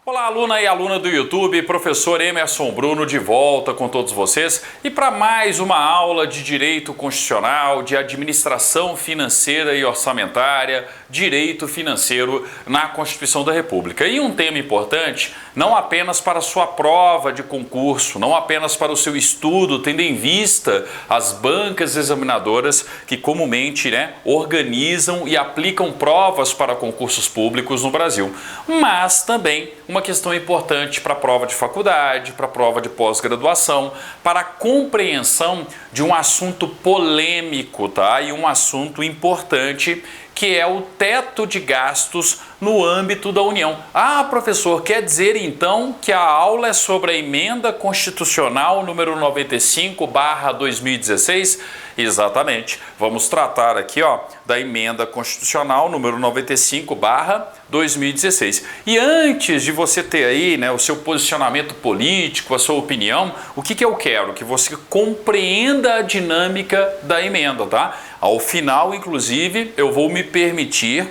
Olá, aluna e aluna do YouTube, professor Emerson Bruno de volta com todos vocês e para mais uma aula de Direito Constitucional, de Administração Financeira e Orçamentária, Direito Financeiro na Constituição da República. E um tema importante, não apenas para a sua prova de concurso, não apenas para o seu estudo, tendo em vista as bancas examinadoras que comumente organizam e aplicam provas para concursos públicos no Brasil, mas também uma questão importante para a prova de faculdade, para a prova de pós-graduação, para a compreensão de um assunto polêmico, tá? E um assunto importante, que é o teto de gastos no âmbito da União. Ah, professor, quer dizer então que a aula é sobre a emenda constitucional número 95/2016? Exatamente. Vamos tratar aqui, da emenda constitucional número 95/2016. E antes de você ter aí, o seu posicionamento político, a sua opinião, o que eu quero? Que você compreenda a dinâmica da emenda, tá? Ao final, inclusive, eu vou me permitir,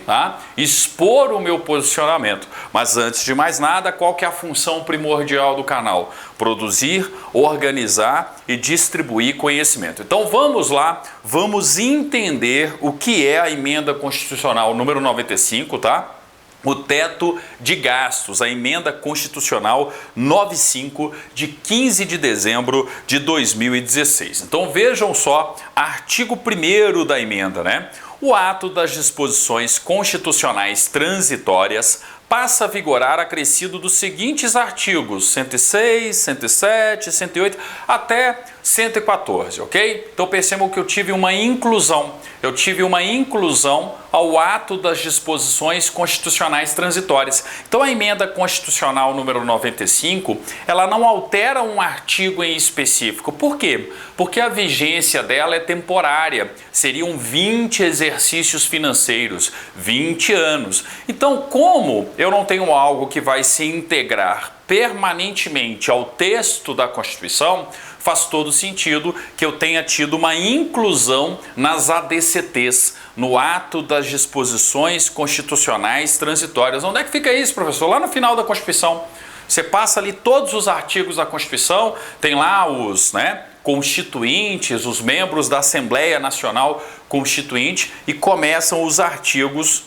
expor o meu posicionamento. Mas antes de mais nada, qual que é a função primordial do canal? Produzir, organizar e distribuir conhecimento. Então vamos lá, vamos entender o que é a emenda constitucional número 95, tá? O teto de gastos, a emenda constitucional 95 de 15 de dezembro de 2016. Então vejam só, artigo 1º da emenda, O ato das disposições constitucionais transitórias passa a vigorar acrescido dos seguintes artigos 106, 107, 108 até 114, ok? Então percebam que eu tive uma inclusão. Ao ato das disposições constitucionais transitórias. Então a emenda constitucional número 95, ela não altera um artigo em específico. Por quê? Porque a vigência dela é temporária. Seriam 20 exercícios financeiros, 20 anos. Então, como eu não tenho algo que vai se integrar permanentemente ao texto da Constituição, faz todo sentido que eu tenha tido uma inclusão nas ADCTs, no ato das disposições constitucionais transitórias. Onde é que fica isso, professor? Lá no final da Constituição. Você passa ali todos os artigos da Constituição, tem lá os constituintes, os membros da Assembleia Nacional Constituinte e começam os artigos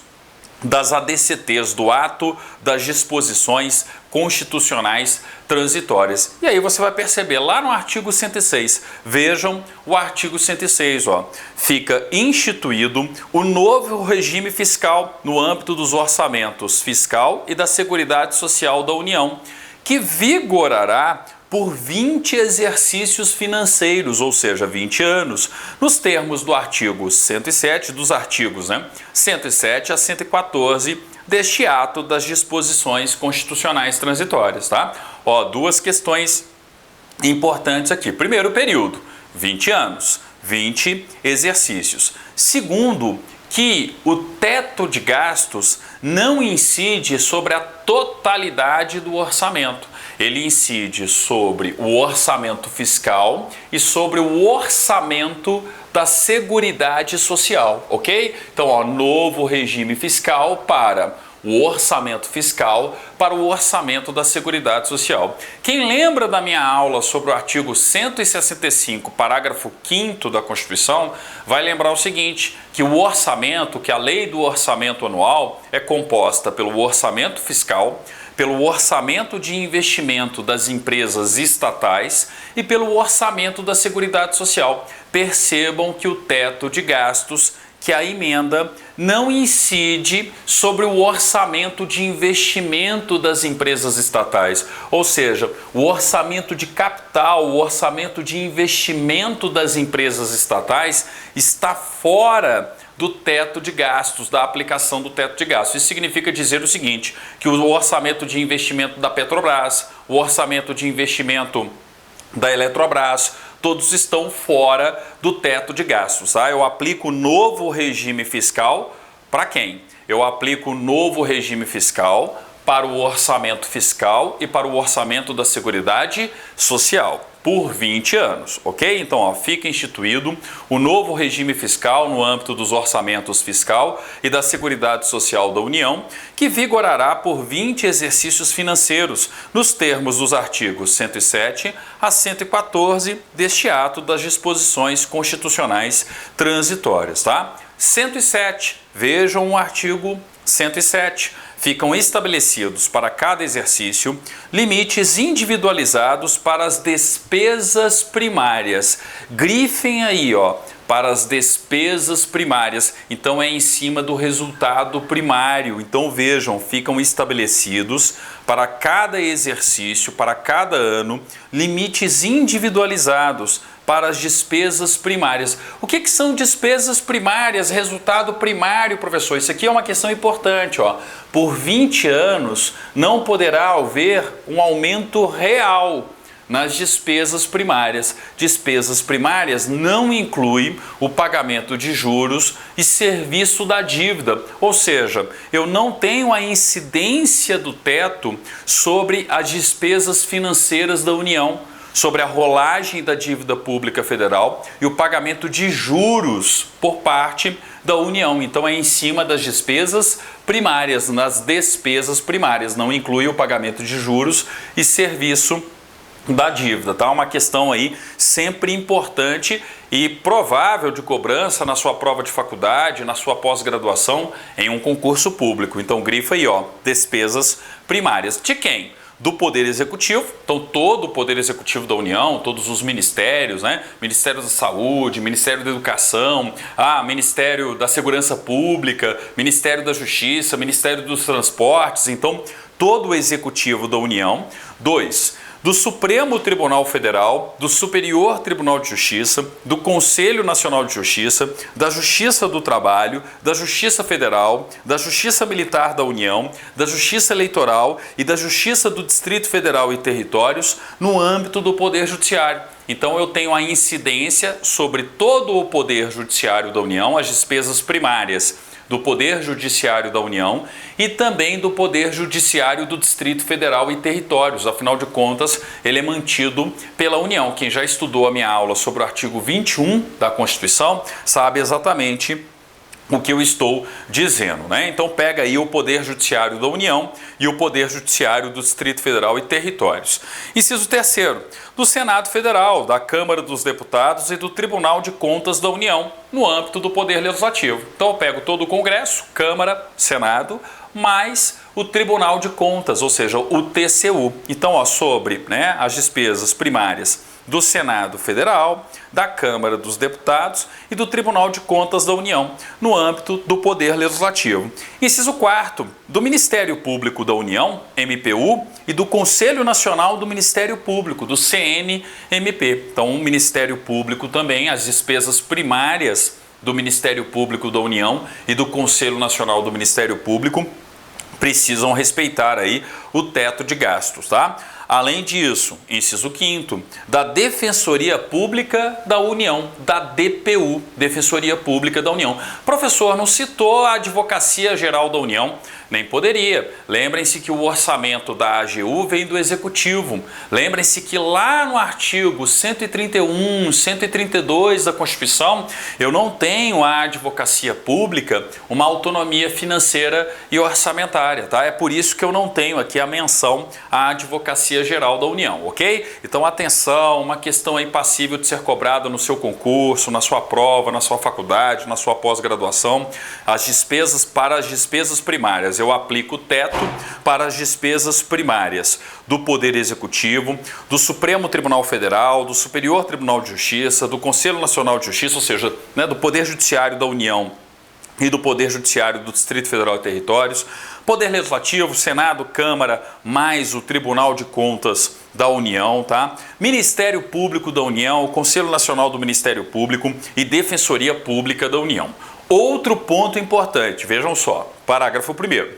das ADCTs, do ato das disposições constitucionais transitórias. E aí você vai perceber lá no artigo 106, vejam o artigo 106, fica instituído o novo regime fiscal no âmbito dos orçamentos fiscal e da Seguridade Social da União, que vigorará por 20 exercícios financeiros, ou seja, 20 anos, nos termos do artigo 107, dos artigos 107 a 114 deste ato das disposições constitucionais transitórias, tá? Duas questões importantes aqui. Primeiro período, 20 anos, 20 exercícios. Segundo, que o teto de gastos não incide sobre a totalidade do orçamento. Ele incide sobre o orçamento fiscal e sobre o orçamento da Seguridade Social, ok? Então, novo regime fiscal para o orçamento fiscal, para o orçamento da Seguridade Social. Quem lembra da minha aula sobre o artigo 165, parágrafo 5º da Constituição, vai lembrar o seguinte, que o orçamento, que a lei do orçamento anual é composta pelo orçamento fiscal, pelo orçamento de investimento das empresas estatais e pelo orçamento da Seguridade Social. Percebam que o teto de gastos, que a emenda não incide sobre o orçamento de investimento das empresas estatais, ou seja, o orçamento de capital, o orçamento de investimento das empresas estatais está fora do teto de gastos, da aplicação do teto de gastos. Isso significa dizer o seguinte, que o orçamento de investimento da Petrobras, o orçamento de investimento da Eletrobras, todos estão fora do teto de gastos. Eu aplico o novo regime fiscal para quem? Eu aplico o novo regime fiscal para o orçamento fiscal e para o orçamento da Seguridade Social. por 20 anos, ok? Então, ó, fica instituído o novo regime fiscal no âmbito dos orçamentos fiscal e da Seguridade Social da União, que vigorará por 20 exercícios financeiros, nos termos dos artigos 107 a 114 deste ato das disposições constitucionais transitórias, tá? 107, vejam o artigo 107. Ficam estabelecidos para cada exercício limites individualizados para as despesas primárias. Grifem aí, ó, para as despesas primárias. Então é em cima do resultado primário. Então vejam, ficam estabelecidos para cada exercício, para cada ano, limites individualizados para as despesas primárias. O que são despesas primárias? Resultado primário, professor? Isso aqui é uma questão importante, ó. Por 20 anos não poderá haver um aumento real nas despesas primárias. Despesas primárias não inclui o pagamento de juros e serviço da dívida, ou seja, eu não tenho a incidência do teto sobre as despesas financeiras da União, sobre a rolagem da dívida pública federal e o pagamento de juros por parte da União. Então é em cima das despesas primárias, nas despesas primárias, não inclui o pagamento de juros e serviço da dívida, tá? Uma questão aí sempre importante e provável de cobrança na sua prova de faculdade, na sua pós-graduação, em um concurso público. Então grifa aí, ó, despesas primárias. De quem? Do Poder Executivo, então todo o Poder Executivo da União, todos os ministérios, né? Ministério da Saúde, Ministério da Educação, Ministério da Segurança Pública, Ministério da Justiça, Ministério dos Transportes, então todo o Executivo da União. 2. Do Supremo Tribunal Federal, do Superior Tribunal de Justiça, do Conselho Nacional de Justiça, da Justiça do Trabalho, da Justiça Federal, da Justiça Militar da União, da Justiça Eleitoral e da Justiça do Distrito Federal e Territórios no âmbito do Poder Judiciário. Então eu tenho a incidência sobre todo o Poder Judiciário da União, as despesas primárias do Poder Judiciário da União e também do Poder Judiciário do Distrito Federal e Territórios. Afinal de contas, ele é mantido pela União. Quem já estudou a minha aula sobre o artigo 21 da Constituição sabe exatamente o que eu estou dizendo, né? Então pega aí o Poder Judiciário da União e o Poder Judiciário do Distrito Federal e Territórios. Inciso 3º, do Senado Federal, da Câmara dos Deputados e do Tribunal de Contas da União, no âmbito do Poder Legislativo. Então eu pego todo o Congresso, Câmara, Senado, mais o Tribunal de Contas, ou seja, o TCU. Então, ó, sobre, né, as despesas primárias do Senado Federal, da Câmara dos Deputados e do Tribunal de Contas da União, no âmbito do Poder Legislativo. Inciso 4º, do Ministério Público da União, MPU, e do Conselho Nacional do Ministério Público, do CNMP. Então, o Ministério Público também, as despesas primárias do Ministério Público da União e do Conselho Nacional do Ministério Público precisam respeitar aí o teto de gastos, tá? Além disso, inciso 5º, da Defensoria Pública da União, da DPU, Defensoria Pública da União. Professor, não citou a Advocacia Geral da União? Nem poderia. Lembrem-se que o orçamento da AGU vem do Executivo. Lembrem-se que lá no artigo 131, 132 da Constituição, eu não tenho a advocacia pública uma autonomia financeira e orçamentária, tá? É por isso que eu não tenho aqui a menção à Advocacia Geral da União, ok? Então atenção, uma questão aí passível de ser cobrada no seu concurso, na sua prova, na sua faculdade, na sua pós-graduação, as despesas para as despesas primárias. Eu aplico o teto para as despesas primárias do Poder Executivo, do Supremo Tribunal Federal, do Superior Tribunal de Justiça, do Conselho Nacional de Justiça, ou seja, né, do Poder Judiciário da União e do Poder Judiciário do Distrito Federal e Territórios, Poder Legislativo, Senado, Câmara, mais o Tribunal de Contas da União, tá? Ministério Público da União, Conselho Nacional do Ministério Público e Defensoria Pública da União. Outro ponto importante, vejam só, parágrafo 1º.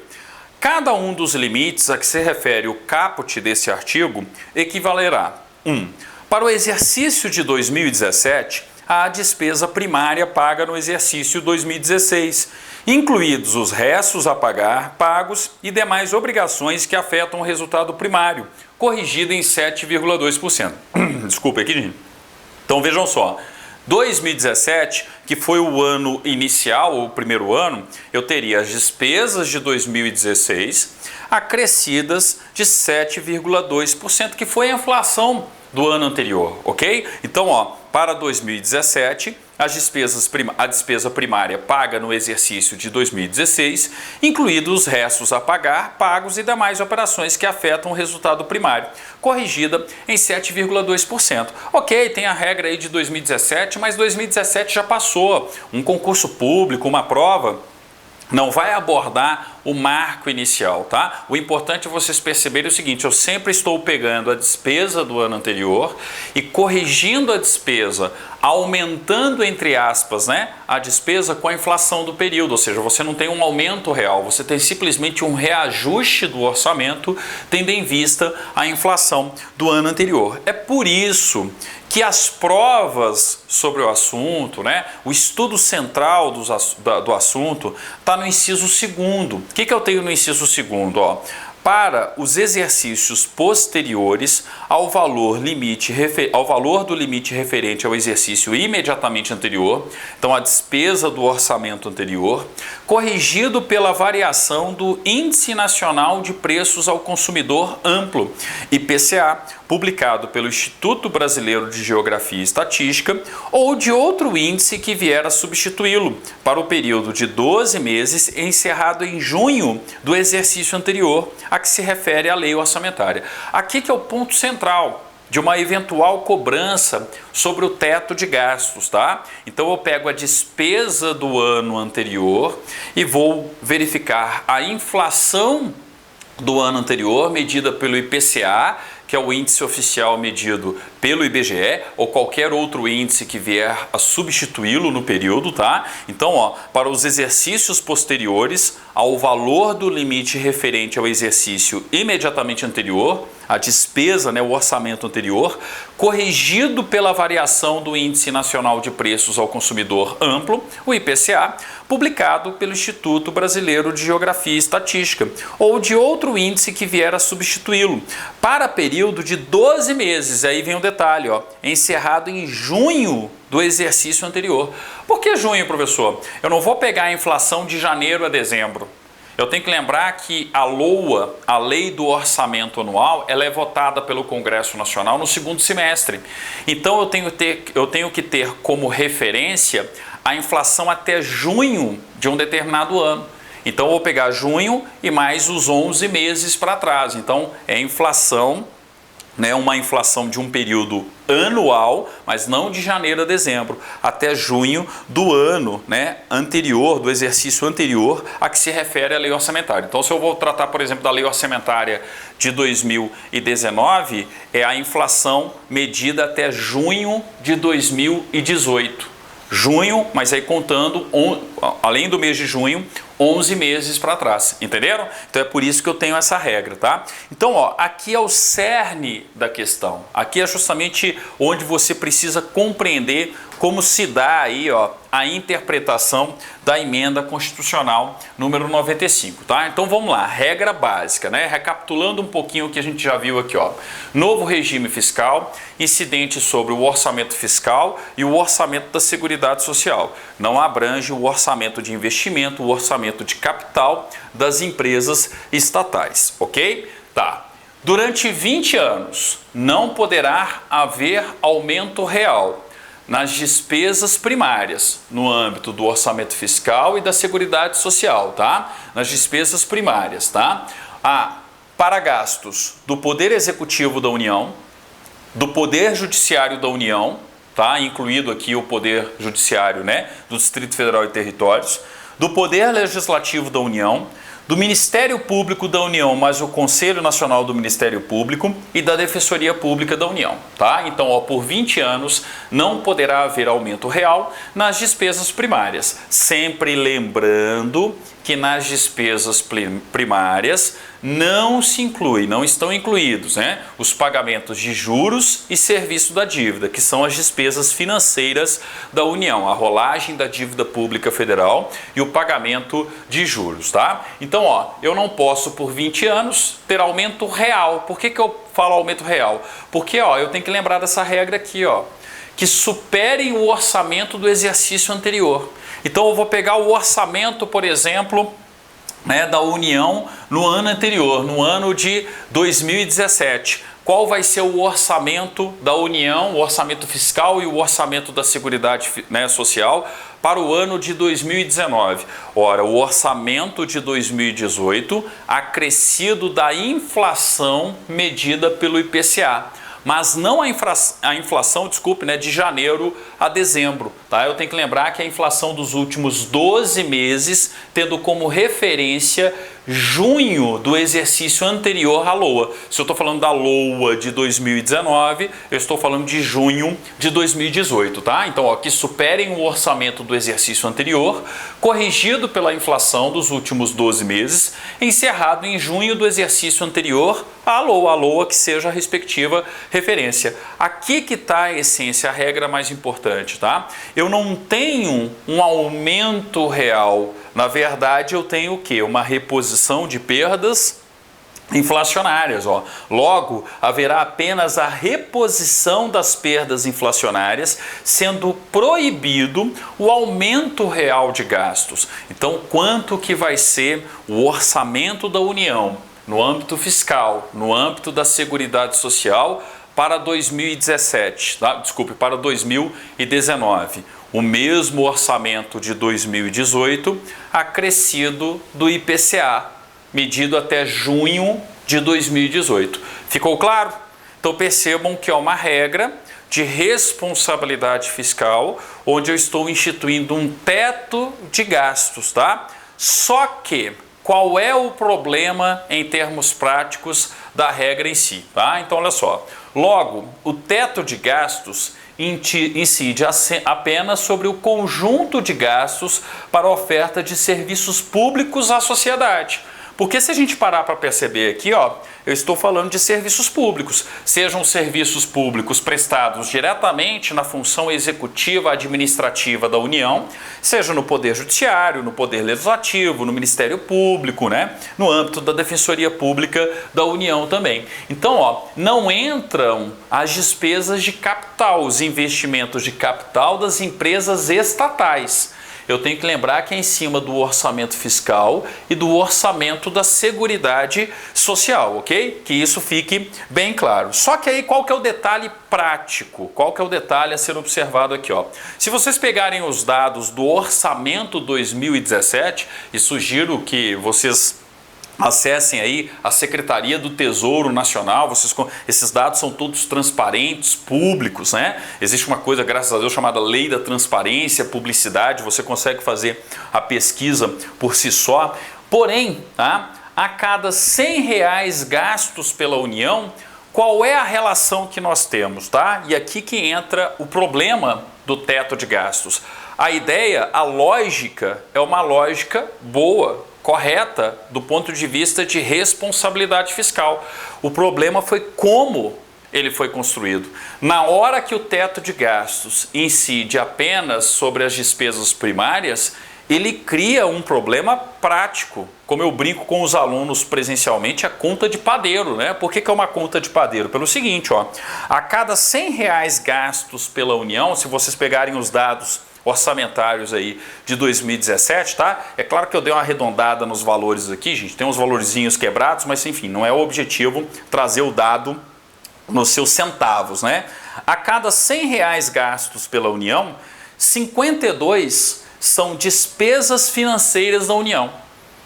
Cada um dos limites a que se refere o caput desse artigo equivalerá: 1. Para o exercício de 2017, à despesa primária paga no exercício 2016, incluídos os restos a pagar, pagos e demais obrigações que afetam o resultado primário, corrigido em 7,2%. Desculpa aqui, gente. Então vejam só, 2017, que foi o ano inicial, o primeiro ano, eu teria as despesas de 2016 acrescidas de 7,2%, que foi a inflação do ano anterior, ok? Então, ó, para 2017, a despesa primária paga no exercício de 2016, incluídos os restos a pagar, pagos e demais operações que afetam o resultado primário, corrigida em 7,2%. Ok, tem a regra aí de 2017, mas 2017 já passou. Um concurso público, uma prova, não vai abordar o marco inicial, tá? O importante é vocês perceberem o seguinte: eu sempre estou pegando a despesa do ano anterior e corrigindo a despesa, aumentando, entre aspas, né, a despesa com a inflação do período, ou seja, você não tem um aumento real, você tem simplesmente um reajuste do orçamento tendo em vista a inflação do ano anterior. É por isso que as provas sobre o assunto, né, o estudo central do assunto está no inciso 2º. O que eu tenho no inciso 2º? Ó, para os exercícios posteriores ao valor do limite referente ao exercício imediatamente anterior, então a despesa do orçamento anterior, corrigido pela variação do Índice Nacional de Preços ao Consumidor Amplo, IPCA, publicado pelo Instituto Brasileiro de Geografia e Estatística, ou de outro índice que vier a substituí-lo, para o período de 12 meses encerrado em junho do exercício anterior, a que se refere à lei orçamentária. Aqui que é o ponto central de uma eventual cobrança sobre o teto de gastos, tá? Então eu pego a despesa do ano anterior e vou verificar a inflação do ano anterior, medida pelo IPCA, que é o índice oficial medido pelo IBGE, ou qualquer outro índice que vier a substituí-lo no período, tá? Então, ó, para os exercícios posteriores ao valor do limite referente ao exercício imediatamente anterior, a despesa, né, o orçamento anterior, corrigido pela variação do Índice Nacional de Preços ao Consumidor Amplo, o IPCA, publicado pelo Instituto Brasileiro de Geografia e Estatística, ou de outro índice que vier a substituí-lo, para período de 12 meses, aí vem o detalhe, ó, encerrado em junho do exercício anterior. Por que junho, professor? Eu não vou pegar a inflação de janeiro a dezembro. Eu tenho que lembrar que a LOA, a Lei do Orçamento Anual, ela é votada pelo Congresso Nacional no segundo semestre. Então eu tenho que ter como referência a inflação até junho de um determinado ano. Então eu vou pegar junho e mais os 11 meses para trás. Então é inflação, né, uma inflação de um período anual, mas não de janeiro a dezembro, até junho do ano, né, anterior, do exercício anterior a que se refere a lei orçamentária. Então, se eu vou tratar, por exemplo, da lei orçamentária de 2019, é a inflação medida até junho de 2018. Junho, mas aí contando, além do mês de junho, 11 meses para trás, entenderam? Então é por isso que eu tenho essa regra, tá? Então, ó, aqui é o cerne da questão. Aqui é justamente onde você precisa compreender como se dá aí, ó, a interpretação da emenda constitucional número 95, tá? Então vamos lá, regra básica, né? Recapitulando um pouquinho o que a gente já viu aqui, ó. Novo regime fiscal, incidente sobre o orçamento fiscal e o orçamento da Seguridade Social. Não abrange o orçamento de investimento, o orçamento de capital das empresas estatais, ok? Tá. Durante 20 anos, não poderá haver aumento real nas despesas primárias, no âmbito do orçamento fiscal e da Seguridade Social, tá? Nas despesas primárias, tá? Para gastos do Poder Executivo da União, do Poder Judiciário da União, tá? Incluído aqui o Poder Judiciário, né, do Distrito Federal e Territórios, do Poder Legislativo da União, do Ministério Público da União, mais o Conselho Nacional do Ministério Público e da Defensoria Pública da União, tá? Então, ó, por 20 anos não poderá haver aumento real nas despesas primárias, sempre lembrando que nas despesas primárias não se inclui, não estão incluídos, né, os pagamentos de juros e serviço da dívida, que são as despesas financeiras da União, a rolagem da dívida pública federal e o pagamento de juros, tá? Então, ó, eu não posso por 20 anos ter aumento real. Por que eu falo aumento real? Porque, ó, eu tenho que lembrar dessa regra aqui, ó, que superem o orçamento do exercício anterior. Então, eu vou pegar o orçamento, por exemplo, né, da União no ano anterior, no ano de 2017. Qual vai ser o orçamento da União, o orçamento fiscal e o orçamento da Seguridade, né, Social para o ano de 2019? Ora, o orçamento de 2018 acrescido da inflação medida pelo IPCA. Mas não a inflação, desculpe, né, de janeiro a dezembro, tá? Eu tenho que lembrar que a inflação dos últimos 12 meses, tendo como referência junho do exercício anterior à LOA. Se eu estou falando da LOA de 2019, eu estou falando de junho de 2018, tá? Então, ó, que superem o orçamento do exercício anterior, corrigido pela inflação dos últimos 12 meses, encerrado em junho do exercício anterior à LOA que seja a respectiva referência. Aqui que está a essência, a regra mais importante, tá? Eu não tenho um aumento real. Na verdade, eu tenho o quê? Uma reposição de perdas inflacionárias, ó. Logo, haverá apenas a reposição das perdas inflacionárias, sendo proibido o aumento real de gastos. Então, quanto que vai ser o orçamento da União no âmbito fiscal, no âmbito da Seguridade Social para 2017, tá? Desculpe, para 2019? O mesmo orçamento de 2018 acrescido do IPCA, medido até junho de 2018. Ficou claro? Então percebam que é uma regra de responsabilidade fiscal, onde eu estou instituindo um teto de gastos, tá? Só que, qual é o problema em termos práticos da regra em si, tá? Então olha só, logo, o teto de gastos incide apenas sobre o conjunto de gastos para a oferta de serviços públicos à sociedade. Porque se a gente parar para perceber aqui, ó, eu estou falando de serviços públicos, sejam serviços públicos prestados diretamente na função executiva administrativa da União, seja no Poder Judiciário, no Poder Legislativo, no Ministério Público, né, no âmbito da Defensoria Pública da União também. Então, ó, não entram as despesas de capital, os investimentos de capital das empresas estatais. Eu tenho que lembrar que é em cima do orçamento fiscal e do orçamento da Seguridade Social, ok? Que isso fique bem claro. Só que aí qual que é o detalhe prático? Qual que é o detalhe a ser observado aqui, ó? Se vocês pegarem os dados do orçamento 2017, e sugiro que vocês acessem aí a Secretaria do Tesouro Nacional, esses dados são todos transparentes, públicos, né? Existe uma coisa, graças a Deus, chamada Lei da Transparência, Publicidade, você consegue fazer a pesquisa por si só. Porém, tá? A cada R$100 gastos pela União, qual é a relação que nós temos, tá? E aqui que entra o problema do teto de gastos. A ideia, a lógica, é uma lógica boa, correta do ponto de vista de responsabilidade fiscal. O problema foi como ele foi construído. Na hora que o teto de gastos incide apenas sobre as despesas primárias, ele cria um problema prático. Como eu brinco com os alunos presencialmente, a conta de padeiro, né? Por que é uma conta de padeiro? Pelo seguinte, ó, a cada R$100 gastos pela União, se vocês pegarem os dados orçamentários aí de 2017, tá? É claro que eu dei uma arredondada nos valores aqui, gente, tem uns valorzinhos quebrados, mas enfim, não é o objetivo trazer o dado nos seus centavos, né? A cada R$100 gastos pela União, 52 são despesas financeiras da União,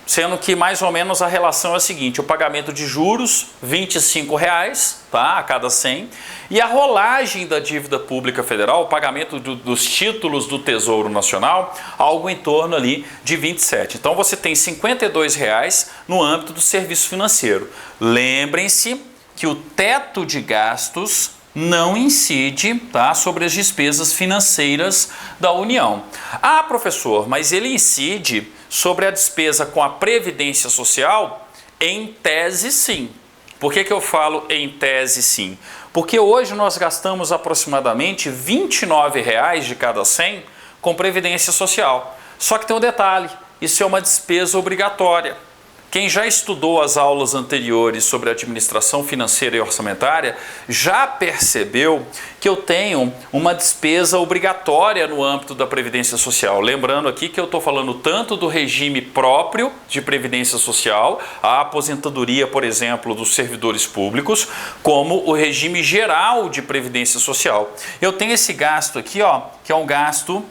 sendo que mais ou menos a relação é a seguinte: o pagamento de juros, R$25, tá, a cada 100, e a rolagem da dívida pública federal, o pagamento dos títulos do Tesouro Nacional, algo em torno ali de 27. Então você tem R$52 no âmbito do serviço financeiro. Lembrem-se que o teto de gastos não incide, tá, sobre as despesas financeiras da União. Professor, mas ele incide sobre a despesa com a Previdência Social? Em tese, sim. Por que eu falo em tese, sim? Porque hoje nós gastamos aproximadamente R$ 29,00 de cada 100 com Previdência Social. Só que tem um detalhe, isso é uma despesa obrigatória. Quem já estudou as aulas anteriores sobre administração financeira e orçamentária já percebeu que eu tenho uma despesa obrigatória no âmbito da Previdência Social. Lembrando aqui que eu estou falando tanto do regime próprio de Previdência Social, a aposentadoria, por exemplo, dos servidores públicos, como o regime geral de Previdência Social. Eu tenho esse gasto aqui, ó, que é um gasto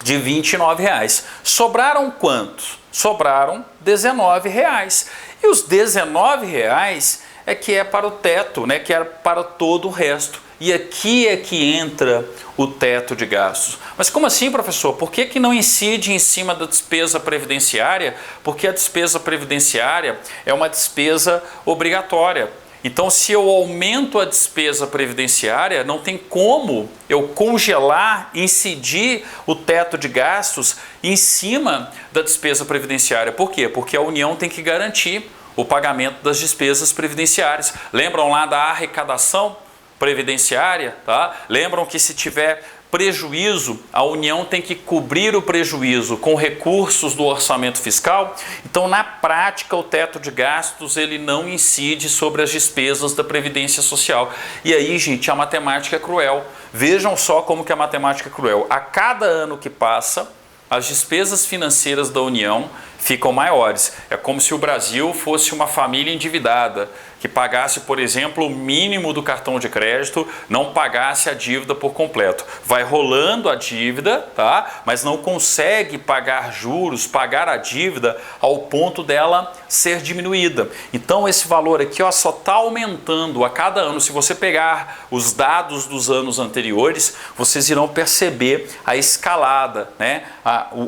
de R$ 29,00. Sobraram quantos? Sobraram R$ 19,00. E os R$ 19,00 é que é para o teto, né? Que é para todo o resto. E aqui é que entra o teto de gastos. Mas como assim, professor? Por que não incide em cima da despesa previdenciária? Porque a despesa previdenciária é uma despesa obrigatória. Então, se eu aumento a despesa previdenciária, não tem como eu congelar, incidir o teto de gastos em cima da despesa previdenciária. Por quê? Porque a União tem que garantir o pagamento das despesas previdenciárias. Lembram lá da arrecadação previdenciária? Tá? Lembram que se tiver prejuízo, a União tem que cobrir o prejuízo com recursos do orçamento fiscal? Então, na prática, o teto de gastos ele não incide sobre as despesas da Previdência Social. E aí, gente, a matemática é cruel. Vejam só como que a matemática é cruel. A cada ano que passa, as despesas financeiras da União ficam maiores. É como se o Brasil fosse uma família endividada, que pagasse, por exemplo, o mínimo do cartão de crédito, não pagasse a dívida por completo. Vai rolando a dívida, tá? Mas não consegue pagar juros, pagar a dívida ao ponto dela ser diminuída. Então esse valor aqui, ó, só está aumentando a cada ano. Se você pegar os dados dos anos anteriores, vocês irão perceber a escalada, né?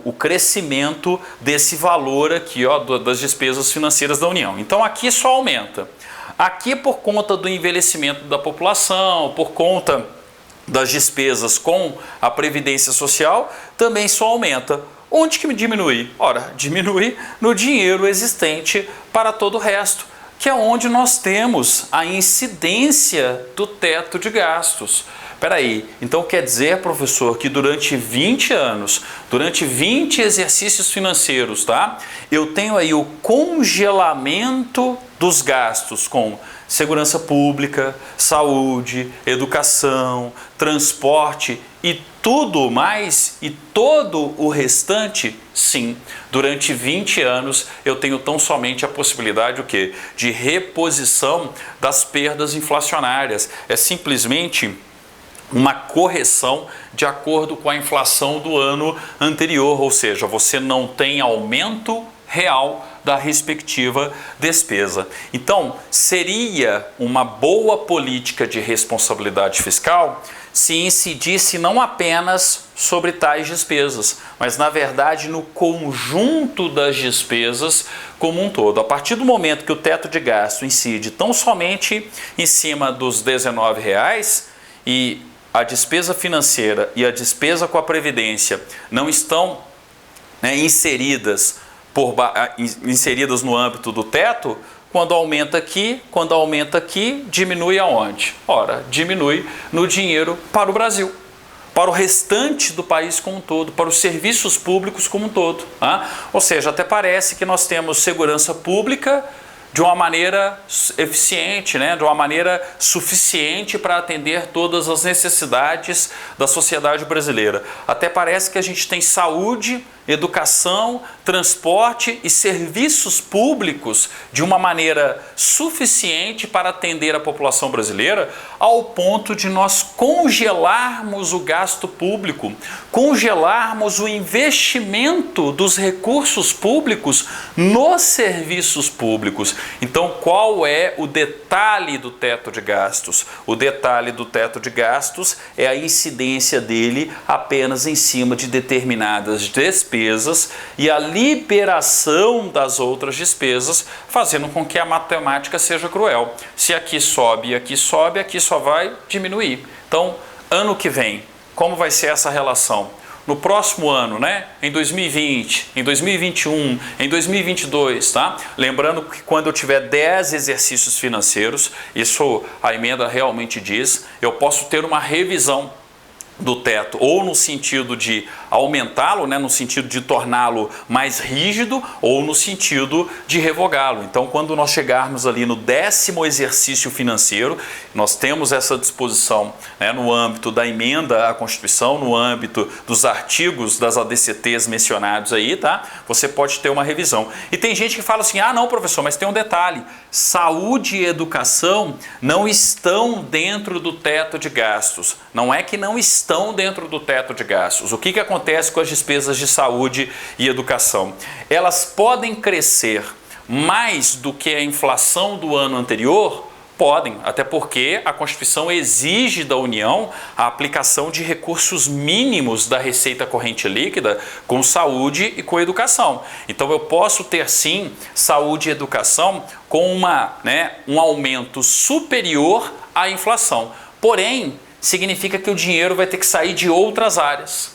O crescimento desse valor aqui, ó, das despesas financeiras da União. Então aqui só aumenta. Aqui, por conta do envelhecimento da população, por conta das despesas com a Previdência Social, também só aumenta. Onde que diminui? Ora, diminui no dinheiro existente para todo o resto, que é onde nós temos a incidência do teto de gastos. Peraí, então quer dizer, professor, que durante 20 anos, durante 20 exercícios financeiros, tá? Eu tenho aí o congelamento dos gastos com segurança pública, saúde, educação, transporte e tudo mais, e todo o restante? Sim, durante 20 anos eu tenho tão somente a possibilidade o quê? De reposição das perdas inflacionárias. É simplesmente uma correção de acordo com a inflação do ano anterior, ou seja, você não tem aumento real da respectiva despesa. Então, seria uma boa política de responsabilidade fiscal se incidisse não apenas sobre tais despesas, mas na verdade no conjunto das despesas como um todo. A partir do momento que o teto de gasto incide tão somente em cima dos R$19 e a despesa financeira e a despesa com a Previdência não estão, né, inseridas no âmbito do teto, quando aumenta aqui, diminui aonde? Ora, diminui no dinheiro para o Brasil, para o restante do país como um todo, para os serviços públicos como um todo. Tá? Ou seja, até parece que nós temos segurança pública de uma maneira eficiente, né? De uma maneira suficiente para atender todas as necessidades da sociedade brasileira. Até parece que a gente tem saúde, educação, transporte e serviços públicos de uma maneira suficiente para atender a população brasileira, ao ponto de nós congelarmos o gasto público, congelarmos o investimento dos recursos públicos nos serviços públicos. Então, qual é o detalhe do teto de gastos? O detalhe do teto de gastos é a incidência dele apenas em cima de determinadas despesas e a liberação das outras despesas, fazendo com que a matemática seja cruel. Se aqui sobe, aqui só vai diminuir. Então, ano que vem, como vai ser essa relação? no próximo ano, né? Em 2020, em 2021, em 2022, tá? Lembrando que quando eu tiver 10 exercícios financeiros, isso a emenda realmente diz, eu posso ter uma revisão do teto, ou no sentido de aumentá-lo, né, no sentido de torná-lo mais rígido, ou no sentido de revogá-lo. Então, quando nós chegarmos ali no 10º exercício financeiro, nós temos essa disposição, né, no âmbito da emenda à Constituição, no âmbito dos artigos das ADCTs mencionados aí, tá? Você pode ter uma revisão. E tem gente que fala assim, ah não, professor, mas tem um detalhe, saúde e educação não estão dentro do teto de gastos. Não é que não estão dentro do teto de gastos. O que acontece com as despesas de saúde e educação? Elas podem crescer mais do que a inflação do ano anterior? Podem, até porque a Constituição exige da União a aplicação de recursos mínimos da receita corrente líquida com saúde e com educação. Então eu posso ter sim saúde e educação com um aumento superior à inflação. Porém, significa que o dinheiro vai ter que sair de outras áreas.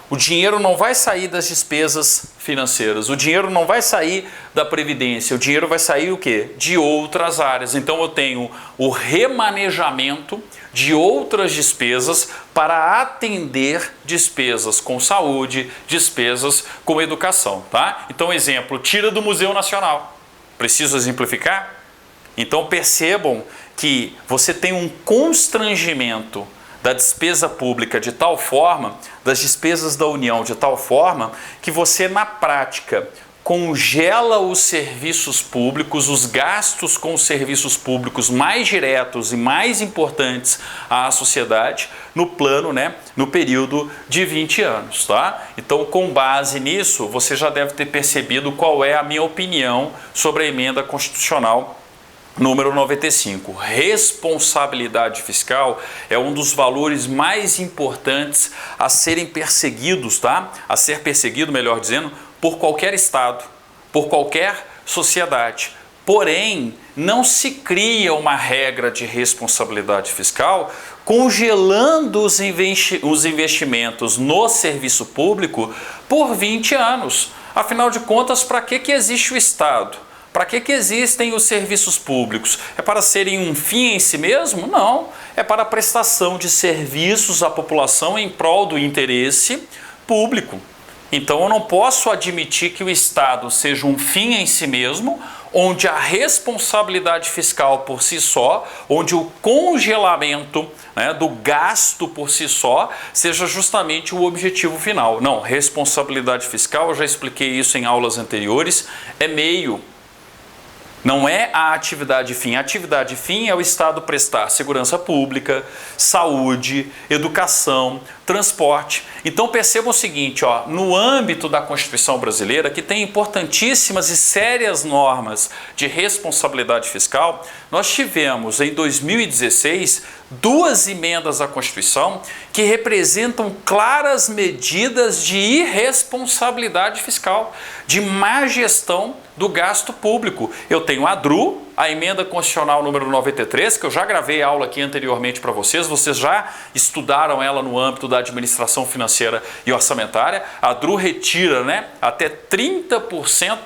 O dinheiro não vai sair das despesas financeiras, o dinheiro não vai sair da Previdência, o dinheiro vai sair o quê? De outras áreas. Então eu tenho o remanejamento de outras despesas para atender despesas com saúde, despesas com educação, tá? Então, exemplo, tira do Museu Nacional. Preciso exemplificar? Então percebam que você tem um constrangimento da despesa pública de tal forma, das despesas da União de tal forma, que você na prática congela os serviços públicos, os gastos com os serviços públicos mais diretos e mais importantes à sociedade no plano, no período de 20 anos, tá? Então, com base nisso, você já deve ter percebido qual é a minha opinião sobre a emenda constitucional número 95. Responsabilidade fiscal é um dos valores mais importantes a serem perseguidos, tá? A ser perseguido, melhor dizendo, por qualquer Estado, por qualquer sociedade. Porém, não se cria uma regra de responsabilidade fiscal congelando os investimentos no serviço público por 20 anos. Afinal de contas, para que existe o Estado? Para que existem os serviços públicos? É para serem um fim em si mesmo? Não. É para a prestação de serviços à população em prol do interesse público. Então eu não posso admitir que o Estado seja um fim em si mesmo, onde a responsabilidade fiscal por si só, onde o congelamento do gasto por si só seja justamente o objetivo final. Não, responsabilidade fiscal, eu já expliquei isso em aulas anteriores, é meio. Não é a atividade fim. A atividade fim é o Estado prestar segurança pública, saúde, educação, transporte. Então percebam o seguinte, no âmbito da Constituição brasileira, que tem importantíssimas e sérias normas de responsabilidade fiscal, nós tivemos em 2016 duas emendas à Constituição que representam claras medidas de irresponsabilidade fiscal, de má gestão do gasto público. Eu tenho a DRU, a emenda constitucional número 93, que eu já gravei aula aqui anteriormente para vocês já estudaram ela no âmbito da administração financeira e orçamentária. A DRU retira até 30%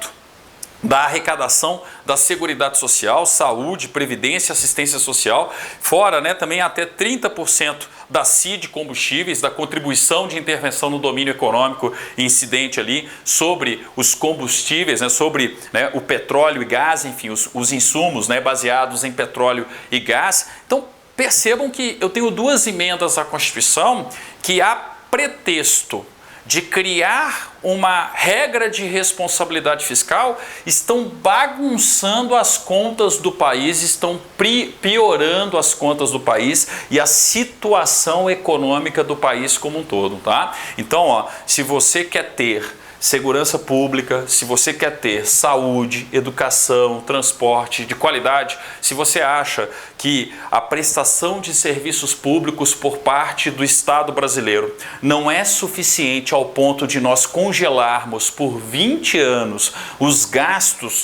da arrecadação da Seguridade Social, saúde, previdência, assistência social, fora também até 30% da CID combustíveis, da contribuição de intervenção no domínio econômico incidente ali sobre os combustíveis, sobre o petróleo e gás, enfim, os insumos baseados em petróleo e gás. Então percebam que eu tenho duas emendas à Constituição que, a pretexto de criar uma regra de responsabilidade fiscal, estão bagunçando as contas do país, estão piorando as contas do país e a situação econômica do país como um todo, tá? Então, se você quer ter segurança pública, se você quer ter saúde, educação, transporte de qualidade, se você acha que a prestação de serviços públicos por parte do Estado brasileiro não é suficiente ao ponto de nós congelarmos por 20 anos os gastos,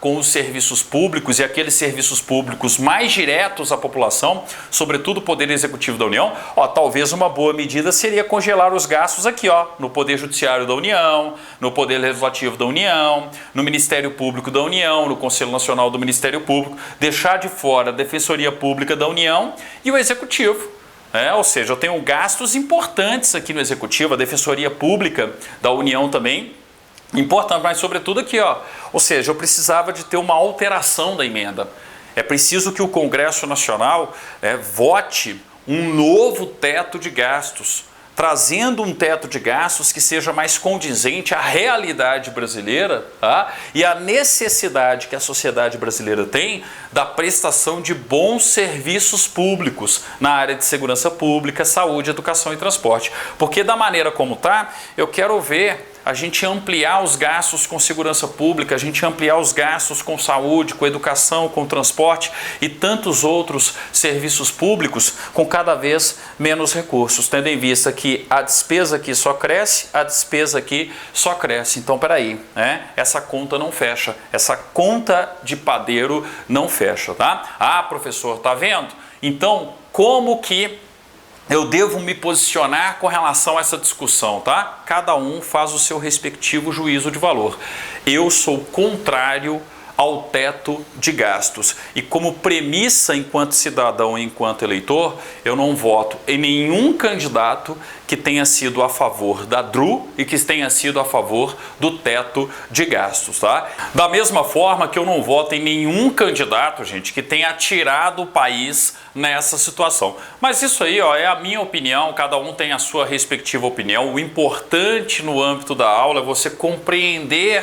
com os serviços públicos e aqueles serviços públicos mais diretos à população, sobretudo o Poder Executivo da União, talvez uma boa medida seria congelar os gastos aqui, no Poder Judiciário da União, no Poder Legislativo da União, no Ministério Público da União, no Conselho Nacional do Ministério Público, deixar de fora a Defensoria Pública da União e o Executivo. Ou seja, eu tenho gastos importantes aqui no Executivo, a Defensoria Pública da União também, importante, mas sobretudo aqui, ou seja, eu precisava de ter uma alteração da emenda. É preciso que o Congresso Nacional vote um novo teto de gastos, trazendo um teto de gastos que seja mais condizente à realidade brasileira, e à necessidade que a sociedade brasileira tem da prestação de bons serviços públicos na área de segurança pública, saúde, educação e transporte. Porque da maneira como está, eu quero ver a gente ampliar os gastos com segurança pública, a gente ampliar os gastos com saúde, com educação, com transporte e tantos outros serviços públicos com cada vez menos recursos, tendo em vista que a despesa aqui só cresce, a despesa aqui só cresce. Então, peraí, essa conta não fecha, essa conta de padeiro não fecha, tá? Professor, tá vendo? Então, como que eu devo me posicionar com relação a essa discussão, tá? Cada um faz o seu respectivo juízo de valor. Eu sou contrário ao teto de gastos e como premissa enquanto cidadão e enquanto eleitor, eu não voto em nenhum candidato que tenha sido a favor da DRU e que tenha sido a favor do teto de gastos, tá? Da mesma forma que eu não voto em nenhum candidato, gente, que tenha tirado o país nessa situação. Mas isso aí, é a minha opinião, cada um tem a sua respectiva opinião. O importante no âmbito da aula é você compreender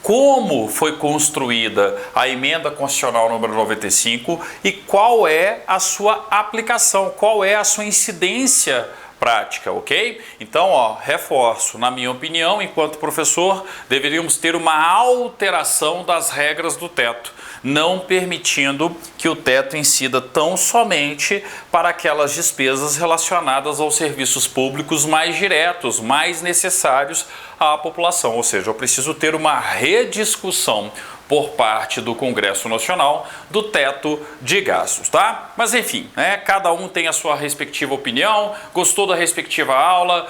como foi construída a emenda constitucional número 95 e qual é a sua aplicação, qual é a sua incidência prática, ok? Então, reforço, na minha opinião, enquanto professor, deveríamos ter uma alteração das regras do teto, não permitindo que o teto incida tão somente para aquelas despesas relacionadas aos serviços públicos mais diretos, mais necessários à população. Ou seja, eu preciso ter uma rediscussão por parte do Congresso Nacional do teto de gastos, tá? Mas enfim, cada um tem a sua respectiva opinião. Gostou da respectiva aula,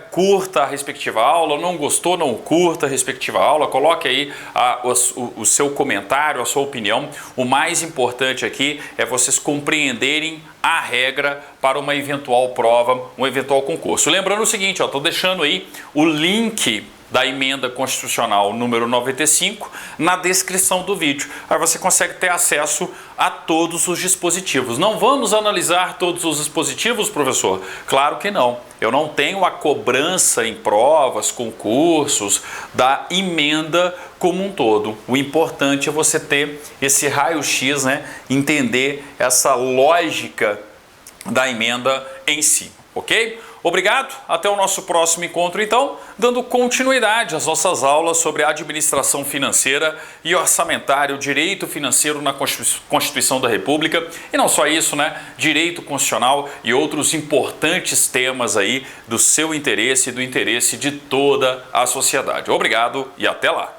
curta a respectiva aula. Não gostou, não curta a respectiva aula. Coloque aí o seu comentário, a sua opinião. O mais importante aqui é vocês compreenderem a regra para uma eventual prova, um eventual concurso. Lembrando o seguinte, estou deixando aí o link da emenda constitucional número 95 na descrição do vídeo. Aí você consegue ter acesso a todos os dispositivos. Não vamos analisar todos os dispositivos, professor? Claro que não. Eu não tenho a cobrança em provas, concursos, da emenda como um todo. O importante é você ter esse raio-x, entender essa lógica da emenda em si, ok? Obrigado, até o nosso próximo encontro então, dando continuidade às nossas aulas sobre administração financeira e orçamentário, direito financeiro na Constituição da República e não só isso, direito constitucional e outros importantes temas aí do seu interesse e do interesse de toda a sociedade. Obrigado e até lá!